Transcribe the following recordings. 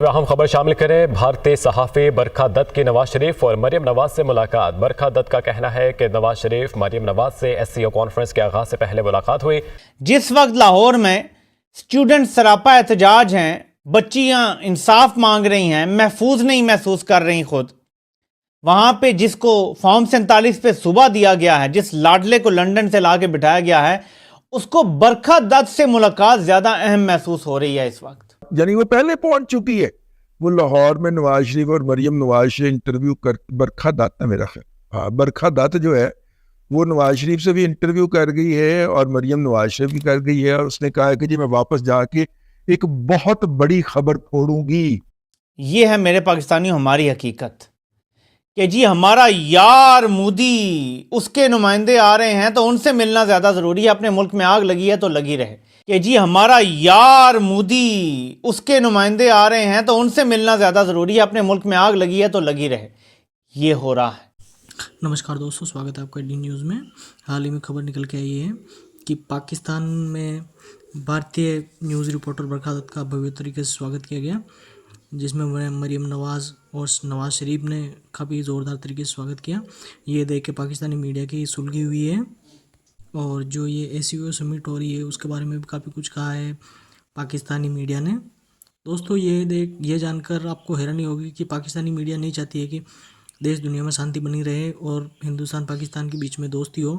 اہم خبر شامل کریں۔ بھارتی صحافی برکھا دت کی نواز شریف اور مریم نواز سے ملاقات۔ برکھا دت کا کہنا ہے کہ نواز شریف مریم نواز سے SCO کانفرنس کے آغاز سے پہلے ملاقات ہوئی۔ جس وقت لاہور میں سٹوڈنٹ سراپا احتجاج ہیں، بچیاں انصاف مانگ رہی ہیں، محفوظ نہیں محسوس کر رہی خود، وہاں پہ جس کو فارم 47 پہ صوبہ دیا گیا ہے، جس لاڈلے کو لنڈن سے لا کے بٹھایا گیا ہے، اس کو برکھا دت سے ملاقات زیادہ اہم محسوس ہو رہی ہے اس وقت۔ یعنی وہ پہلے پہنچ چکی ہے، وہ لاہور میں نواز شریف اور مریم نواز سے انٹرویو کر، برکھا دت ہے میرا خیال، ہاں برکھا دت جو ہے وہ نواز شریف سے بھی انٹرویو کر گئی ہے اور مریم نواز سے بھی کر گئی ہے، اور اس نے کہا ہے کہ جی میں واپس جا کے ایک بہت بڑی خبر پھوڑوں گی۔ یہ ہے میرے پاکستانیوں ہماری حقیقت کہ جی ہمارا یار مودی، اس کے نمائندے آ رہے ہیں تو ان سے ملنا زیادہ ضروری ہے، اپنے ملک میں آگ لگی ہے تو لگی رہے، کہ جی ہمارا یار مودی، اس کے نمائندے آ رہے ہیں تو ان سے ملنا زیادہ ضروری ہے، اپنے ملک میں آگ لگی ہے تو لگی رہے۔ یہ ہو رہا ہے۔ نمسکار دوستو، سواگت ہے آپ کا ڈی نیوز میں۔ حال ہی میں خبر نکل کے آئی ہے کہ پاکستان میں بھارتی نیوز رپورٹر برکھا دت کا بھویہ طریقے سے سواگت کیا گیا، جس میں مریم نواز اور نواز شریف نے کافی زوردار طریقے سے سواگت کیا۔ یہ دیکھ کے پاکستانی میڈیا کی سلگی ہوئی ہے، اور جو یہ SCO سمٹ ہو رہی ہے اس کے بارے میں بھی کافی کچھ کہا ہے پاکستانی میڈیا نے۔ دوستو یہ جان کر آپ کو حیرانی ہوگی کہ پاکستانی میڈیا نہیں چاہتی ہے کہ دیش دنیا میں شانتی بنی رہے اور ہندوستان پاکستان کے بیچ میں دوستی ہو۔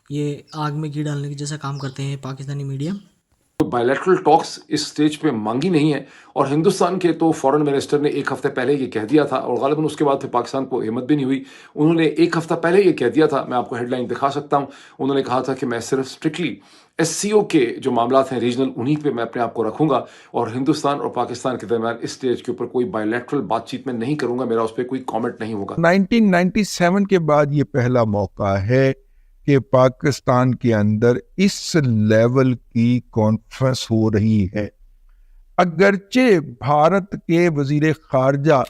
یہ آگ میں گھی ڈالنے کے جیسا کام کرتے ہیں پاکستانی میڈیا۔ بائیلیٹرل ٹاکس اس سٹیج پہ مانگی نہیں ہے، اور ہندوستان کے تو فورن منسٹر نے ایک ہفتے پہلے یہ کہہ دیا تھا، اور غالباً اس کے بعد پھر پاکستان کو ہمت بھی نہیں ہوئی۔ انہوں نے ایک ہفتہ پہلے یہ کہہ دیا تھا، میں آپ کو ہیڈ لائن دکھا سکتا ہوں، انہوں نے کہا تھا کہ میں صرف اسٹرکٹلی SCO کے جو معاملات ہیں ریجنل، انہی پہ میں اپنے آپ کو رکھوں گا، اور ہندوستان اور پاکستان کے درمیان اس سٹیج کے اوپر کوئی بائیلیٹرل بات چیت میں نہیں کروں گا، میرا اس پہ کوئی کامنٹ نہیں ہوگا۔ 1997 کے بعد یہ پہلا موقع ہے کہ پاکستان کے اندر اس لیول کی کانفرنس ہو رہی ہے۔ اگرچہ بھارت کے وزیر خارجہ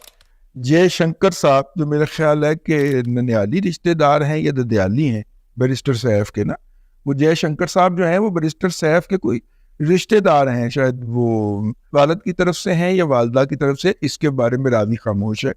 جے شنکر صاحب، جو میرا خیال ہے کہ ننیالی رشتہ دار ہیں یا ددیالی ہیں بیرسٹر سیف کے، نا وہ جے شنکر صاحب جو ہیں وہ بیرسٹر سیف کے کوئی رشتہ دار ہیں، شاید وہ والد کی طرف سے ہیں یا والدہ کی طرف سے، اس کے بارے میں راوی خاموش ہے،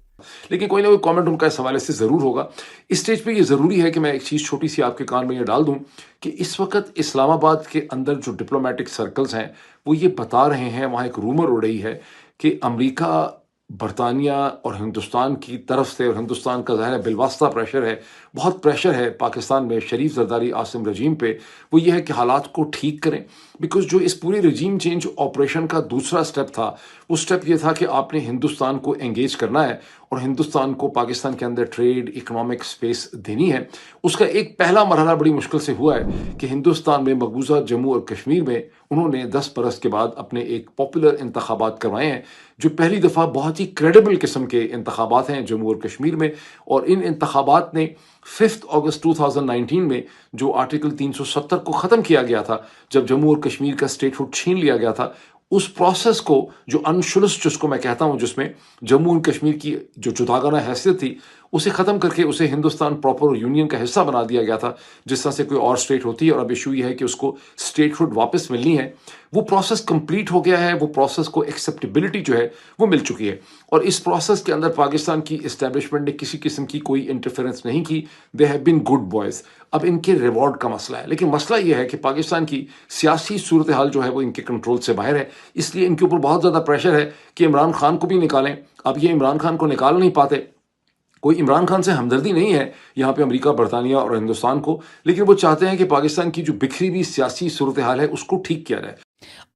لیکن کوئی نہ کوئی کامنٹ ان کا اس حوالے سے ضرور ہوگا۔ اس سٹیج پہ یہ ضروری ہے کہ میں ایک چیز چھوٹی سی آپ کے کان میں یہ ڈال دوں کہ اس وقت اسلام آباد کے اندر جو ڈپلومیٹک سرکلز ہیں وہ یہ بتا رہے ہیں، وہاں ایک رومر اڑ رہی ہے کہ امریکہ، برطانیہ اور ہندوستان کی طرف سے، اور ہندوستان کا ظاہر ہے بالواسطہ پریشر ہے، بہت پریشر ہے پاکستان میں شریف زرداری عاصم رجیم پہ، وہ یہ ہے کہ حالات کو ٹھیک کریں، بیکاز جو اس پوری رجیم چینج آپریشن کا دوسرا سٹیپ تھا، وہ سٹیپ یہ تھا کہ آپ نے ہندوستان کو انگیج کرنا ہے اور ہندوستان کو پاکستان کے اندر ٹریڈ، اکنامک سپیس دینی ہے۔ اس کا ایک پہلا مرحلہ بڑی مشکل سے ہوا ہے کہ ہندوستان میں مقبوضہ جموں اور کشمیر میں انہوں نے 10 برس کے بعد اپنے ایک پاپولر انتخابات کروائے ہیں، جو پہلی دفعہ بہت ہی کریڈیبل قسم کے انتخابات ہیں جموں اور کشمیر میں، اور ان انتخابات نے 5 اگست 2019 میں جو آرٹیکل 370 کو ختم کیا گیا تھا، جب جموں اور کشمیر کا اسٹیٹ ہوڈ چھین لیا گیا تھا، اس پروسیس کو، جو انشولس جس کو میں کہتا ہوں، جس میں جموں اور کشمیر کی جو جداگانہ حیثیت تھی اسے ختم کر کے اسے ہندوستان پراپر یونین کا حصہ بنا دیا گیا تھا، جس طرح سے کوئی اور اسٹیٹ ہوتی ہے، اور اب ایشو یہ ہے کہ اس کو اسٹیٹ ہوڈ واپس ملنی ہے۔ وہ پروسیس کمپلیٹ ہو گیا ہے، وہ پروسیس کو ایکسیپٹیبلٹی جو ہے وہ مل چکی ہے، اور اس پروسیس کے اندر پاکستان کی اسٹیبلشمنٹ نے کسی قسم کی کوئی انٹرفیرنس نہیں کی۔ They have been good boys. اب ان کے ریوارڈ کا مسئلہ ہے، لیکن مسئلہ یہ ہے کہ پاکستان کی سیاسی صورتحال جو ہے وہ ان کے کنٹرول سے باہر ہے، اس لیے ان کے اوپر بہت زیادہ پریشر ہے کہ عمران خان کو بھی نکالیں۔ اب یہ عمران خان کو نکال نہیں پاتے، کوئی عمران خان سے ہمدردی نہیں ہے یہاں پہ امریکہ، برطانیہ اور ہندوستان کو، لیکن وہ چاہتے ہیں کہ پاکستان کی جو بکھری ہوئی سیاسی صورتحال ہے اس کو ٹھیک کیا جائے۔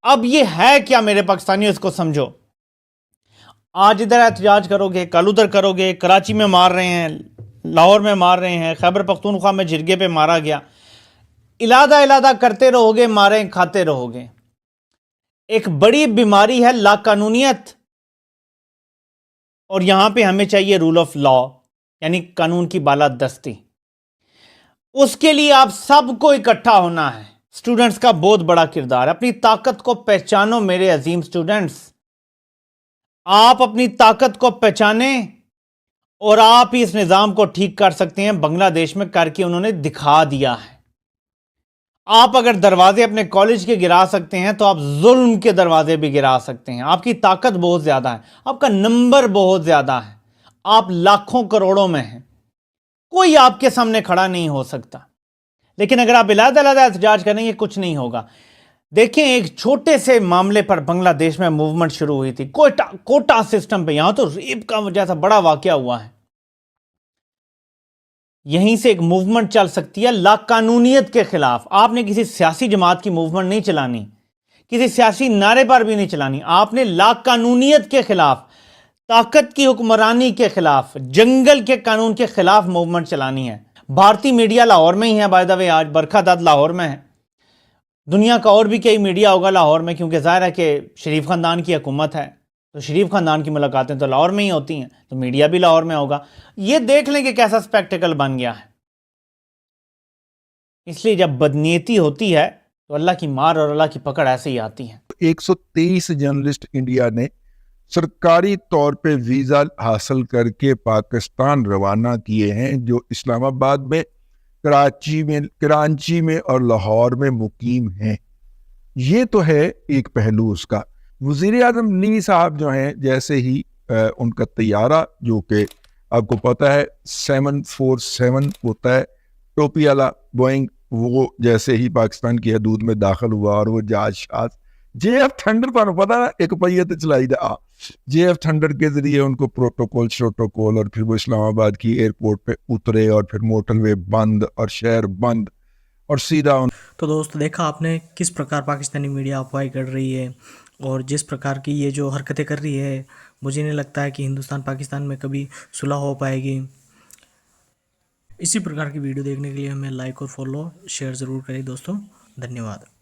اب یہ ہے کیا میرے پاکستانیوں، اس کو سمجھو۔ آج ادھر احتجاج کرو گے، کل ادھر کرو گے، کراچی میں مار رہے ہیں، لاہور میں مار رہے ہیں، خیبر پختونخوا میں جرگے پہ مارا گیا، علادہ کرتے رہو گے، ماریں کھاتے رہو گے۔ ایک بڑی بیماری ہے لا قانونیت، اور یہاں پہ ہمیں چاہیے رول آف لا، یعنی قانون کی بالادستی۔ اس کے لیے آپ سب کو اکٹھا ہونا ہے۔ سٹوڈنٹس کا بہت بڑا کردار ہے۔ اپنی طاقت کو پہچانو میرے عظیم سٹوڈنٹس، آپ اپنی طاقت کو پہچانیں، اور آپ ہی اس نظام کو ٹھیک کر سکتے ہیں۔ بنگلہ دیش میں کر کے انہوں نے دکھا دیا ہے۔ آپ اگر دروازے اپنے کالج کے گرا سکتے ہیں تو آپ ظلم کے دروازے بھی گرا سکتے ہیں. آپ کی طاقت بہت زیادہ ہے, آپ کا نمبر بہت زیادہ ہے, آپ لاکھوں کروڑوں میں ہیں, کوئی آپ کے سامنے کھڑا نہیں ہو سکتا. لیکن اگر آپ علیحدہ احتجاج کریں گے کچھ نہیں ہوگا. دیکھیں ایک چھوٹے سے معاملے پر بنگلہ دیش میں موومنٹ شروع ہوئی تھی, کوٹا سسٹم پہ. یہاں تو ریپ کا جیسا بڑا واقعہ ہوا ہے. یہیں سے ایک موومنٹ چل سکتی ہے لا قانونیت کے خلاف. آپ نے کسی سیاسی جماعت کی موومنٹ نہیں چلانی, کسی سیاسی نعرے پر بھی نہیں چلانی. آپ نے لا قانونیت کے خلاف, طاقت کی حکمرانی کے خلاف, جنگل کے قانون کے خلاف موومنٹ چلانی ہے. بھارتی میڈیا لاہور میں ہی ہے بائی دا وے, آج برکھا دت لاہور میں ہے. دنیا کا اور بھی کئی میڈیا ہوگا لاہور میں, کیونکہ ظاہر ہے کہ شریف خاندان کی حکومت ہے تو شریف خاندان کی ملاقاتیں تو لاہور میں ہی ہوتی ہیں, تو میڈیا بھی لاہور میں ہوگا. یہ دیکھ لیں کہ کیسا سپیکٹیکل بن گیا ہے. اس لیے جب بدنیتی ہوتی ہے تو اللہ کی مار اور اللہ کی پکڑ ایسے ہی آتی ہے. 123 جرنلسٹ انڈیا نے سرکاری طور پہ ویزا حاصل کر کے پاکستان روانہ کیے ہیں, جو اسلام آباد میں, کراچی میں اور لاہور میں مقیم ہیں. یہ تو ہے ایک پہلو اس کا. وزیر اعظم نی صاحب جو ہیں, جیسے ہی ان کا طیارہ, جو کہ آپ کو پتا ہے 747 ہوتا ہے ٹوپی والا بوئنگ, وہ جیسے ہی پاکستان کی حدود میں داخل ہوا اور وہ جہاز جے ایف تھنڈر پر پتا نا ایک پہیے تے چلائی دا, جے ایف تھنڈر کے ذریعے ان کو پروٹوکول اور پھر وہ اسلام آباد کی ایئرپورٹ پہ اترے اور پھر موٹر وے بند اور شہر بند اور سیدھا. تو دوست دیکھا آپ نے کس پرکار پاکستانی میڈیا افواہیں کر رہی ہے اور جس پرکار کی یہ جو حرکتیں کر رہی ہے, مجھے نہیں لگتا ہے کہ ہندوستان پاکستان میں کبھی صلح ہو پائے گی. اسی پرکار کی ویڈیو دیکھنے کے لیے ہمیں لائک اور فالو شیئر ضرور کریں دوستوں. دھنیہ واد.